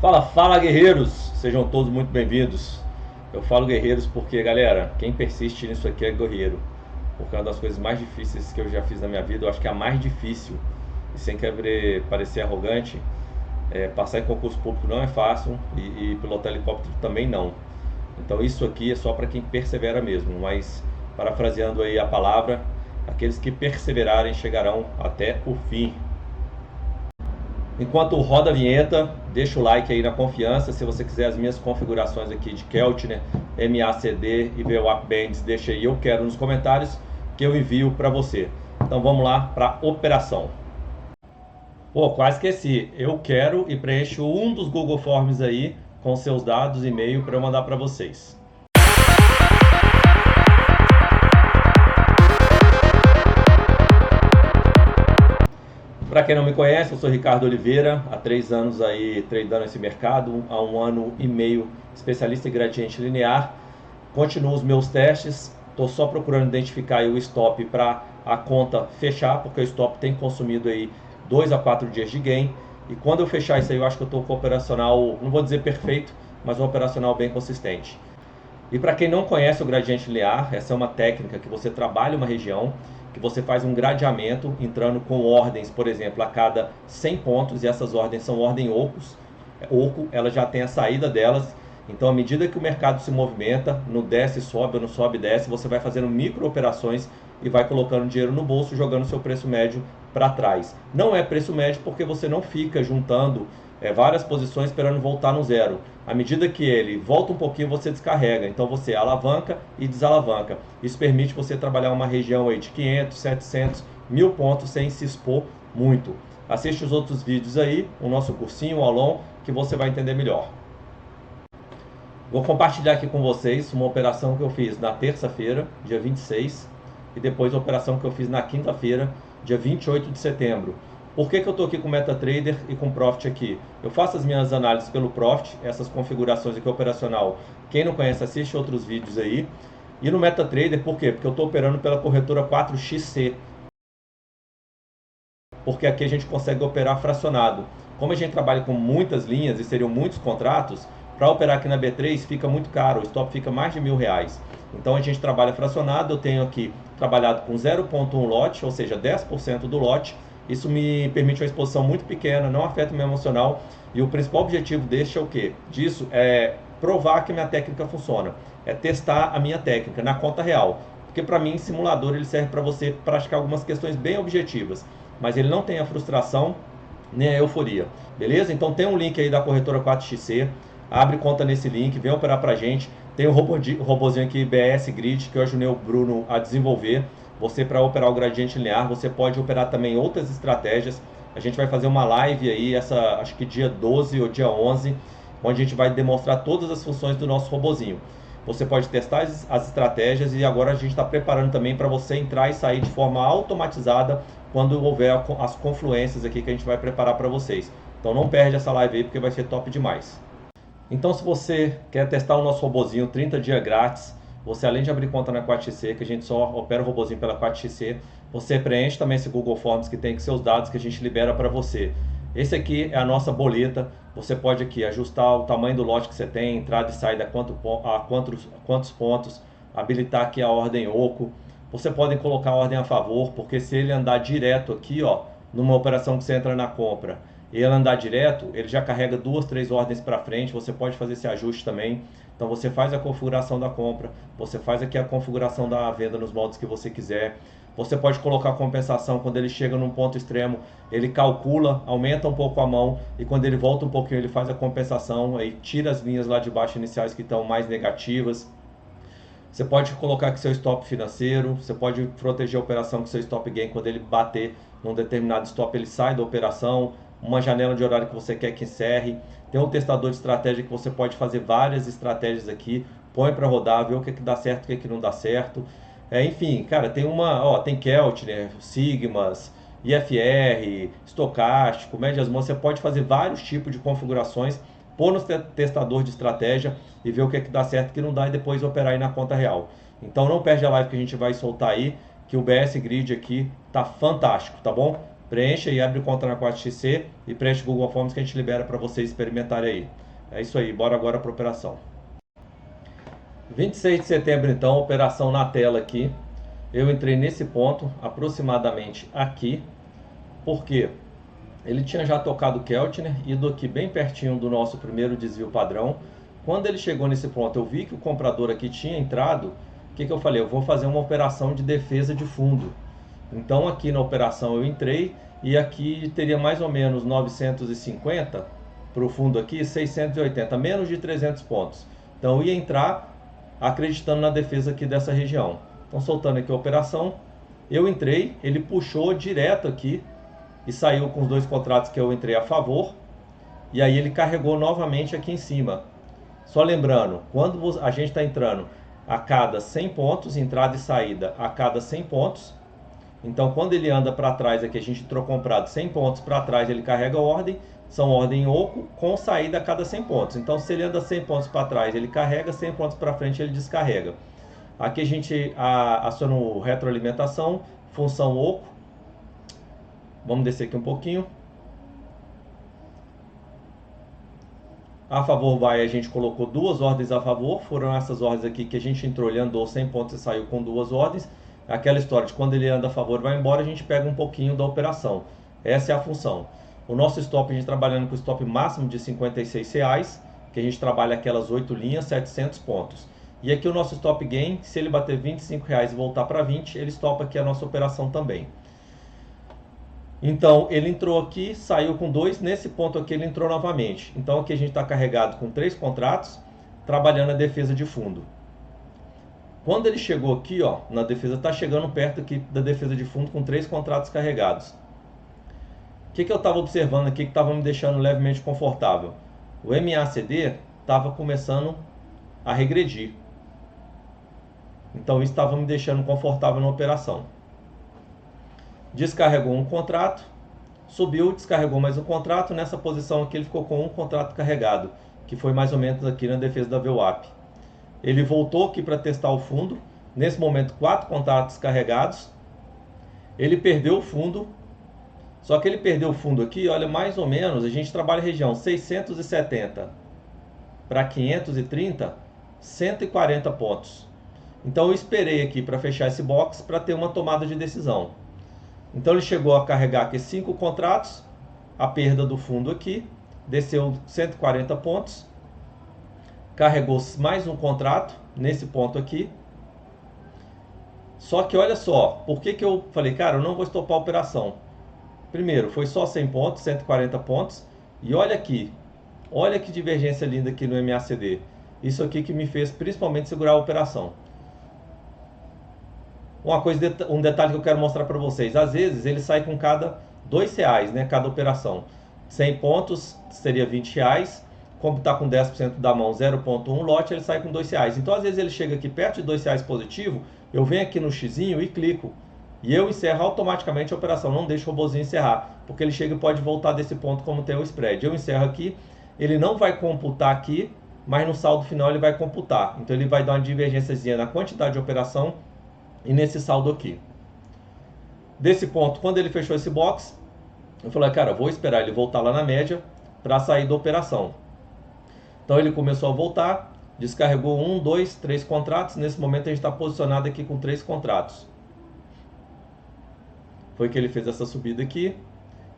Fala, fala guerreiros! Sejam todos muito bem-vindos. Eu falo guerreiros porque, galera, quem persiste nisso aqui é guerreiro. Porque é uma das coisas mais difíceis que eu já fiz na minha vida, eu acho que é a mais difícil. E sem querer parecer arrogante, passar em concurso público não é fácil e pilotar helicóptero também não. Então isso aqui é só para quem persevera mesmo, mas parafraseando aí a palavra, aqueles que perseverarem chegarão até o fim. Enquanto roda a vinheta, deixa o like aí na confiança. Se você quiser as minhas configurações aqui de Keltner, MACD e VWAP Bands, deixa aí eu quero nos comentários que eu envio para você. Então vamos lá para a operação. Pô, quase esqueci. Eu quero e preencho um dos Google Forms aí com seus dados e e-mail para eu mandar para vocês. Para quem não me conhece, eu sou Ricardo Oliveira, há 3 anos aí treinando esse mercado, há 1 ano e meio especialista em gradiente linear. Continuo os meus testes, estou só procurando identificar aí o stop para a conta fechar, porque o stop tem consumido aí 2 a 4 dias de gain. E quando eu fechar isso aí, eu acho que eu estou com o operacional, não vou dizer perfeito, mas um operacional bem consistente. E para quem não conhece o gradiente linear, essa é uma técnica que você trabalha uma região, que você faz um gradeamento entrando com ordens, por exemplo, a cada 100 pontos, e essas ordens são ordem ocos. Oco, ela já tem a saída delas. Então, à medida que o mercado se movimenta, no desce, sobe, ou no sobe, desce, você vai fazendo micro operações e vai colocando dinheiro no bolso, jogando seu preço médio para trás. Não é preço médio porque você não fica juntando várias posições esperando voltar no zero. À medida que ele volta um pouquinho, você descarrega. Então você alavanca e desalavanca. Isso permite você trabalhar uma região aí de 500, 700, 1000 pontos sem se expor muito. Assiste os outros vídeos aí, o nosso cursinho, o aulão, que você vai entender melhor. Vou compartilhar aqui com vocês uma operação que eu fiz na terça-feira, dia 26, e depois a operação que eu fiz na quinta-feira, dia 28 de setembro. Por que eu estou aqui com o MetaTrader e com o Profit aqui? Eu faço as minhas análises pelo Profit, essas configurações aqui operacional. Quem não conhece, assiste outros vídeos aí. E no MetaTrader, por quê? Porque eu estou operando pela corretora 4XC. Porque aqui a gente consegue operar fracionado. Como a gente trabalha com muitas linhas e seriam muitos contratos, para operar aqui na B3 fica muito caro, o stop fica mais de R$ 1.000. Então a gente trabalha fracionado, eu tenho aqui trabalhado com 0,1 lote, ou seja, 10% do lote. Isso me permite uma exposição muito pequena, não afeta o meu emocional. E o principal objetivo deste é o quê? Disso é provar que minha técnica funciona. É testar a minha técnica na conta real. Porque para mim, simulador ele serve para você praticar algumas questões bem objetivas. Mas ele não tem a frustração nem a euforia. Beleza? Então tem um link aí da corretora 4XC. Abre conta nesse link, vem operar pra gente. Tem o robozinho aqui, BS Grid, que eu ajudei o Bruno a desenvolver. Você, para operar o gradiente linear, você pode operar também outras estratégias. A gente vai fazer uma live aí, acho que dia 12 ou dia 11, onde a gente vai demonstrar todas as funções do nosso robozinho. Você pode testar as estratégias e agora a gente está preparando também para você entrar e sair de forma automatizada quando houver as confluências aqui que a gente vai preparar para vocês. Então não perde essa live aí porque vai ser top demais. Então, se você quer testar o nosso robozinho 30 dias grátis, você além de abrir conta na 4XC, que a gente só opera o robozinho pela 4XC, você preenche também esse Google Forms que tem seus dados que a gente libera para você. Esse aqui é a nossa boleta, você pode aqui ajustar o tamanho do lote que você tem, entrada e saída quantos pontos, habilitar aqui a ordem oco. Você pode colocar a ordem a favor, porque se ele andar direto aqui, ó, numa operação que você entra na compra, e ele andar direto, ele já carrega 2, 3 ordens para frente, você pode fazer esse ajuste também. Então você faz a configuração da compra, você faz aqui a configuração da venda nos moldes que você quiser. Você pode colocar a compensação quando ele chega num ponto extremo, ele calcula, aumenta um pouco a mão e quando ele volta um pouquinho ele faz a compensação, aí tira as linhas lá de baixo iniciais que estão mais negativas. Você pode colocar aqui seu stop financeiro, você pode proteger a operação com seu stop gain quando ele bater num determinado stop, ele sai da operação, uma janela de horário que você quer que encerre. Tem um testador de estratégia que você pode fazer várias estratégias aqui, põe para rodar, vê o que dá certo, o que não dá certo. Enfim, cara, tem Keltner, Sigmas, IFR, estocástico, médias móveis, você pode fazer vários tipos de configuraçõe, pôr no testador de estratégia e ver o que dá certo, o que não dá e depois operar aí na conta real. Então não perde a live que a gente vai soltar aí, que o BS Grid aqui tá fantástico, tá bom? preencha e abre conta na 4XC e preenche o Google Forms que a gente libera para vocês experimentarem aí. É isso aí, bora agora para a operação. 26 de setembro então, operação na tela aqui. Eu entrei nesse ponto, aproximadamente aqui, porque ele tinha já tocado o Keltner, ido aqui bem pertinho do nosso primeiro desvio padrão. Quando ele chegou nesse ponto, eu vi que o comprador aqui tinha entrado. O que eu falei? Eu vou fazer uma operação de defesa de fundo. Então aqui na operação eu entrei e aqui teria mais ou menos 950 para o fundo aqui, 680, menos de 300 pontos. Então eu ia entrar acreditando na defesa aqui dessa região. Então soltando aqui a operação, eu entrei, ele puxou direto aqui e saiu com os dois contratos que eu entrei a favor. E aí ele carregou novamente aqui em cima. Só lembrando, quando a gente está entrando a cada 100 pontos, entrada e saída a cada 100 pontos. Então quando ele anda para trás aqui, a gente entrou comprado 100 pontos para trás, ele carrega a ordem. São ordem oco com saída a cada 100 pontos. Então se ele anda 100 pontos para trás, ele carrega, 100 pontos para frente ele descarrega. Aqui a gente aciona o retroalimentação, função oco. Vamos descer aqui um pouquinho. A favor vai, a gente colocou duas ordens a favor. Foram essas ordens aqui que a gente entrou, ele andou 100 pontos e saiu com duas ordens. Aquela história de quando ele anda a favor vai embora, a gente pega um pouquinho da operação. Essa é a função. O nosso stop, a gente trabalhando com o stop máximo de R$56, que a gente trabalha aquelas 8 linhas, 700 pontos. E aqui o nosso stop gain, se ele bater R$25 e voltar para 20, ele stopa aqui a nossa operação também. Então ele entrou aqui, saiu com 2, nesse ponto aqui ele entrou novamente. Então aqui a gente está carregado com 3 contratos, trabalhando a defesa de fundo. Quando ele chegou aqui, ó, na defesa, está chegando perto aqui da defesa de fundo com 3 contratos carregados. O que eu estava observando aqui que estava me deixando levemente confortável? O MACD estava começando a regredir. Então isso estava me deixando confortável na operação. Descarregou um contrato, subiu, descarregou mais um contrato. Nessa posição aqui ele ficou com um contrato carregado, que foi mais ou menos aqui na defesa da VWAP. Ele voltou aqui para testar o fundo. Nesse momento 4 contratos carregados. Ele perdeu o fundo. Só que ele perdeu o fundo aqui, olha, mais ou menos, a gente trabalha região 670 para 530, 140 pontos. Então eu esperei aqui para fechar esse box para ter uma tomada de decisão. Então ele chegou a carregar aqui 5 contratos, a perda do fundo aqui, desceu 140 pontos, carregou mais um contrato nesse ponto aqui. Só que olha só, por que eu falei, cara, eu não vou estopar a operação? Primeiro, foi só 100 pontos, 140 pontos. E olha aqui, olha que divergência linda aqui no MACD. Isso aqui que me fez principalmente segurar a operação. Um detalhe que eu quero mostrar para vocês. Às vezes ele sai com cada R$2, né? Cada operação. 100 pontos seria R$20. Como está com 10% da mão, 0,1 lote, ele sai com R$2. Então às vezes ele chega aqui perto de R$2 positivo. Eu venho aqui no xizinho e clico. E eu encerro automaticamente a operação, não deixo o robozinho encerrar, porque ele chega e pode voltar desse ponto como tem o spread. Eu encerro aqui, ele não vai computar aqui, mas no saldo final ele vai computar. Então ele vai dar uma divergênciazinha na quantidade de operação e nesse saldo aqui. Desse ponto, quando ele fechou esse box, eu falei, cara, vou esperar ele voltar lá na média para sair da operação. Então ele começou a voltar, descarregou 1, 2, 3 contratos. Nesse momento a gente está posicionado aqui com 3 contratos. Foi que ele fez essa subida aqui,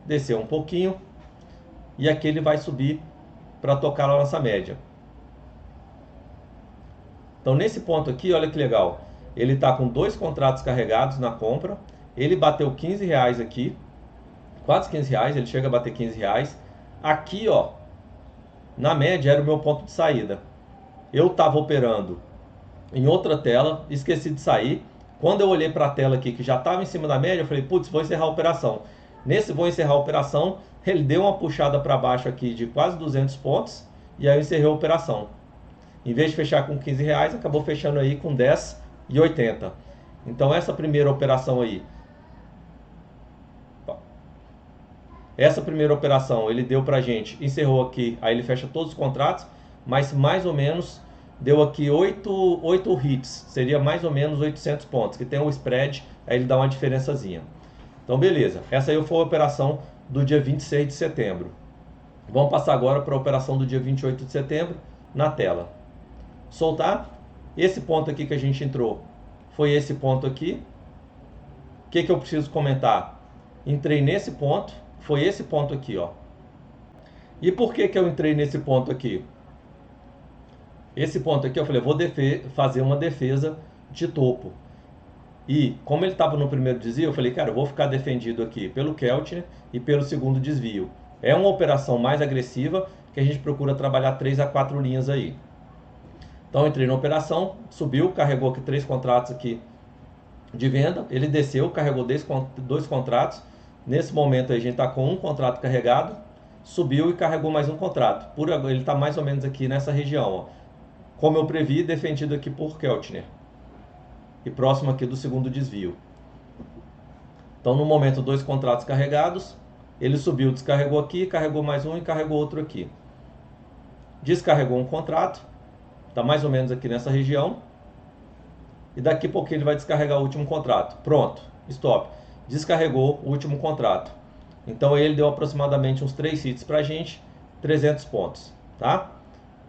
desceu um pouquinho, e aqui ele vai subir para tocar a nossa média. Então nesse ponto aqui, olha que legal, ele está com 2 contratos carregados na compra, ele bateu R$15 aqui, quase R$15, ele chega a bater R$15. Aqui, ó, na média era o meu ponto de saída. Eu estava operando em outra tela, esqueci de sair. Quando eu olhei para a tela aqui, que já estava em cima da média, eu falei, putz, vou encerrar a operação. Nesse vou encerrar a operação, ele deu uma puxada para baixo aqui de quase 200 pontos, e aí eu encerrei a operação. Em vez de fechar com R$15, acabou fechando aí com R$10,80. Então essa primeira operação aí, ele deu pra gente, encerrou aqui, aí ele fecha todos os contratos, mas mais ou menos deu aqui 8 hits, seria mais ou menos 800 pontos, que tem o spread, aí ele dá uma diferençazinha. Então, beleza. Essa aí foi a operação do dia 26 de setembro. Vamos passar agora para a operação do dia 28 de setembro na tela. Soltar. Esse ponto aqui que a gente entrou foi esse ponto aqui. O que eu preciso comentar? Entrei nesse ponto, foi esse ponto aqui, ó. E por que eu entrei nesse ponto aqui? Esse ponto aqui eu falei, vou fazer uma defesa de topo. E como ele estava no primeiro desvio, eu falei, cara, eu vou ficar defendido aqui pelo Keltner e pelo segundo desvio. É uma operação mais agressiva que a gente procura trabalhar 3 a 4 linhas aí. Então entrei na operação, subiu, carregou aqui 3 contratos aqui de venda, ele desceu, carregou 2 contratos. Nesse momento aí, a gente está com um contrato carregado, subiu e carregou mais um contrato. Ele está mais ou menos aqui nessa região, ó. Como eu previ, defendido aqui por Keltner. E próximo aqui do segundo desvio. Então no momento 2 contratos carregados, ele subiu, descarregou aqui, carregou mais um e carregou outro aqui. Descarregou um contrato, está mais ou menos aqui nessa região. E daqui a pouquinho ele vai descarregar o último contrato. Pronto, stop. Descarregou o último contrato. Então ele deu aproximadamente uns 3 hits para a gente, 300 pontos, tá?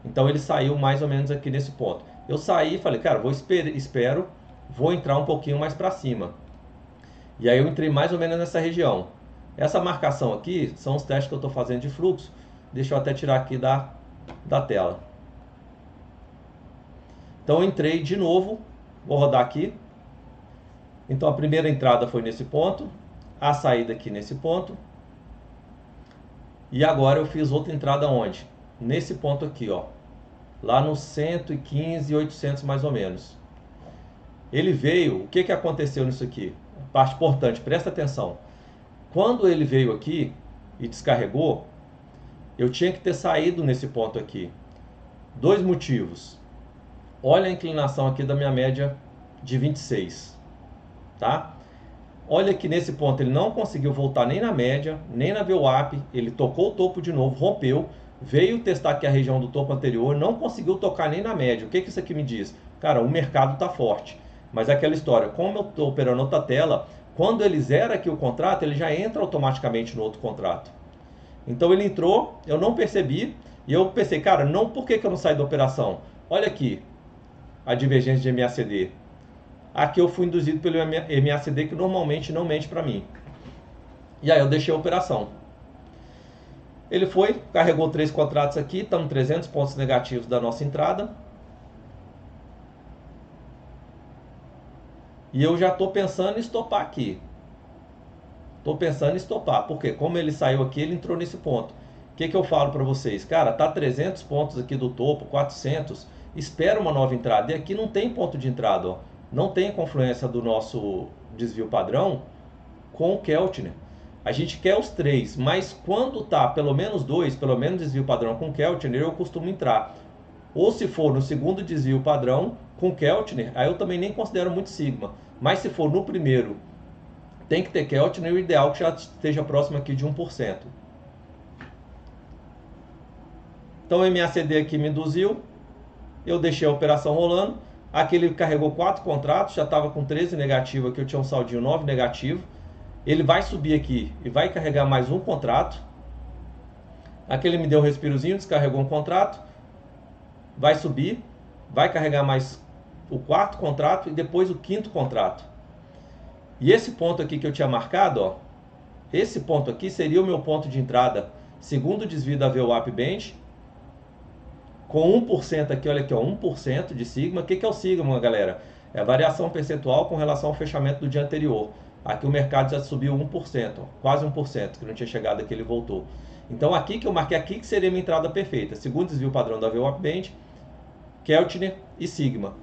Então ele saiu mais ou menos aqui nesse ponto. Eu saí e falei, cara, vou entrar um pouquinho mais para cima. E aí eu entrei mais ou menos nessa região. Essa marcação aqui são os testes que eu estou fazendo de fluxo. Deixa eu até tirar aqui da tela. Então eu entrei de novo, vou rodar aqui. Então a primeira entrada foi nesse ponto, a saída aqui nesse ponto. E agora eu fiz outra entrada onde? Nesse ponto aqui, ó. Lá no 115,800 mais ou menos. Ele veio, o que aconteceu nisso aqui? Parte importante, presta atenção. Quando ele veio aqui e descarregou, eu tinha que ter saído nesse ponto aqui. 2 motivos. Olha a inclinação aqui da minha média de 26, tá? Olha que nesse ponto ele não conseguiu voltar nem na média, nem na VWAP, ele tocou o topo de novo, rompeu, veio testar aqui a região do topo anterior, não conseguiu tocar nem na média. O que isso aqui me diz? Cara, o mercado está forte. Mas é aquela história, como eu estou operando outra tela, quando ele zera aqui o contrato, ele já entra automaticamente no outro contrato. Então ele entrou, eu não percebi, e eu pensei, cara, não, por que eu não saí da operação? Olha aqui, a divergência de MACD. Aqui eu fui induzido pelo MACD, que normalmente não mente para mim. E aí eu deixei a operação. Ele foi, carregou 3 contratos aqui, estamos 300 pontos negativos da nossa entrada. E eu já estou pensando em estopar aqui. Estou pensando em estopar, porque como ele saiu aqui, ele entrou nesse ponto. O que eu falo para vocês? Cara, tá 300 pontos aqui do topo, 400, espera uma nova entrada. E aqui não tem ponto de entrada, ó. Não tem confluência do nosso desvio padrão com o Keltner. A gente quer os 3, mas quando tá pelo menos 2, pelo menos desvio padrão com Keltner, eu costumo entrar. Ou se for no segundo desvio padrão com Keltner, aí eu também nem considero muito sigma. Mas se for no primeiro, tem que ter Keltner, o ideal é que já esteja próximo aqui de 1%. Então o MACD aqui me induziu, eu deixei a operação rolando. Aqui ele carregou 4 contratos, já estava com 13 negativo aqui, eu tinha um saldinho 9 negativo. Ele vai subir aqui e vai carregar mais um contrato. Aqui ele me deu um respirozinho, descarregou um contrato. Vai subir, vai carregar mais o 4º contrato e depois o 5º contrato. E esse ponto aqui que eu tinha marcado, ó, esse ponto aqui seria o meu ponto de entrada, segundo desvio da VWAP Band, com 1% aqui, olha aqui, ó, 1% de sigma. O que é o sigma, galera? É a variação percentual com relação ao fechamento do dia anterior. Aqui o mercado já subiu 1%, ó, quase 1%, que não tinha chegado aqui, ele voltou. Então aqui que eu marquei aqui que seria minha entrada perfeita, segundo desvio padrão da VWAP Band, Keltner e sigma.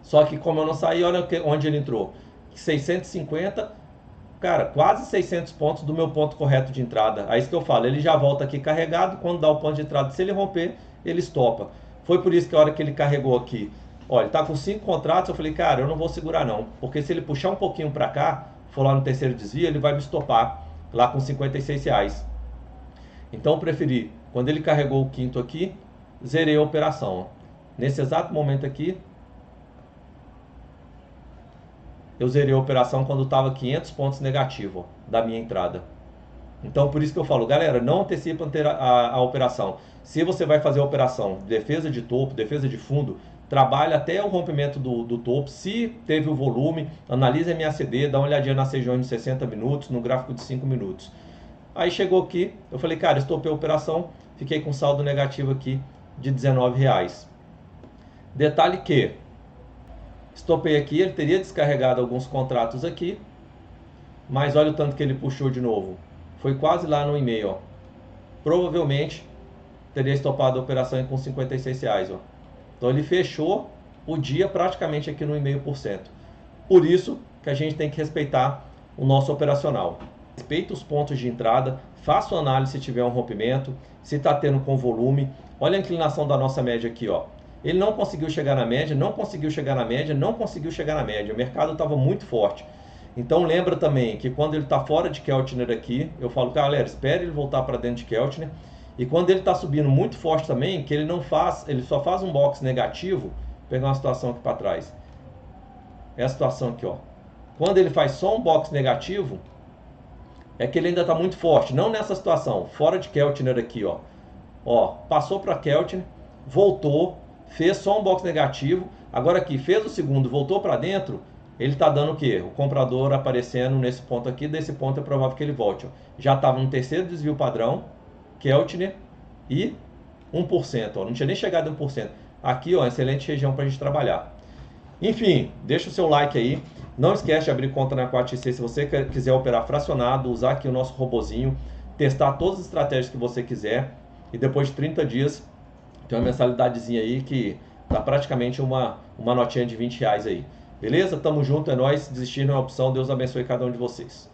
Só que como eu não saí, olha onde ele entrou. 650, cara, quase 600 pontos do meu ponto correto de entrada. Aí isso que eu falo, ele já volta aqui carregado, quando dá o ponto de entrada, se ele romper, ele estopa. Foi por isso que a hora que ele carregou aqui, olha, ele tá com 5 contratos, eu falei, cara, eu não vou segurar não, porque se ele puxar um pouquinho para cá, for lá no terceiro desvio, ele vai me estopar lá com R$56. Então eu preferi, quando ele carregou o 5º aqui, zerei a operação. Nesse exato momento aqui, eu zerei a operação quando estava 500 pontos negativo, ó, da minha entrada. Então, por isso que eu falo, galera, não antecipa a operação. Se você vai fazer a operação defesa de topo, defesa de fundo, trabalha até o rompimento do topo. Se teve o volume, analisa MACD, dá uma olhadinha nas regiões de 60 minutos, no gráfico de 5 minutos. Aí chegou aqui, eu falei, cara, estopei a operação, fiquei com saldo negativo aqui de R$19. Detalhe que, estopei aqui, ele teria descarregado alguns contratos aqui, mas olha o tanto que ele puxou de novo. Foi quase lá no e-mail, ó. Provavelmente teria estopado a operação com R$56, ó. Então ele fechou o dia praticamente aqui no 0,5%. Por isso que a gente tem que respeitar o nosso operacional. Respeita os pontos de entrada, faça uma análise se tiver um rompimento, se está tendo com volume. Olha a inclinação da nossa média aqui, ó. Ele não conseguiu chegar na média, não conseguiu chegar na média, não conseguiu chegar na média. O mercado estava muito forte. Então lembra também que quando ele está fora de Keltner aqui, eu falo, galera, espere ele voltar para dentro de Keltner. E quando ele está subindo muito forte também, que ele não faz, ele só faz um box negativo. Vou pegar uma situação aqui para trás. É a situação aqui, ó. Quando ele faz só um box negativo, é que ele ainda está muito forte. Não nessa situação, fora de Keltner aqui, ó. Ó, passou para Keltner, voltou, fez só um box negativo. Agora aqui, fez o segundo, voltou para dentro. Ele está dando o quê? O comprador aparecendo nesse ponto aqui, desse ponto é provável que ele volte. Ó. Já estava no terceiro desvio padrão, Keltner e 1%. Ó. Não tinha nem chegado a 1%. Aqui, ó, excelente região para a gente trabalhar. Enfim, deixa o seu like aí. Não esquece de abrir conta na 4xC se você quiser operar fracionado, usar aqui o nosso robozinho, testar todas as estratégias que você quiser. E depois de 30 dias, tem uma mensalidadezinha aí que tá praticamente uma notinha de R$20 aí. Beleza? Tamo junto, é nóis. Desistir não é opção. Deus abençoe cada um de vocês.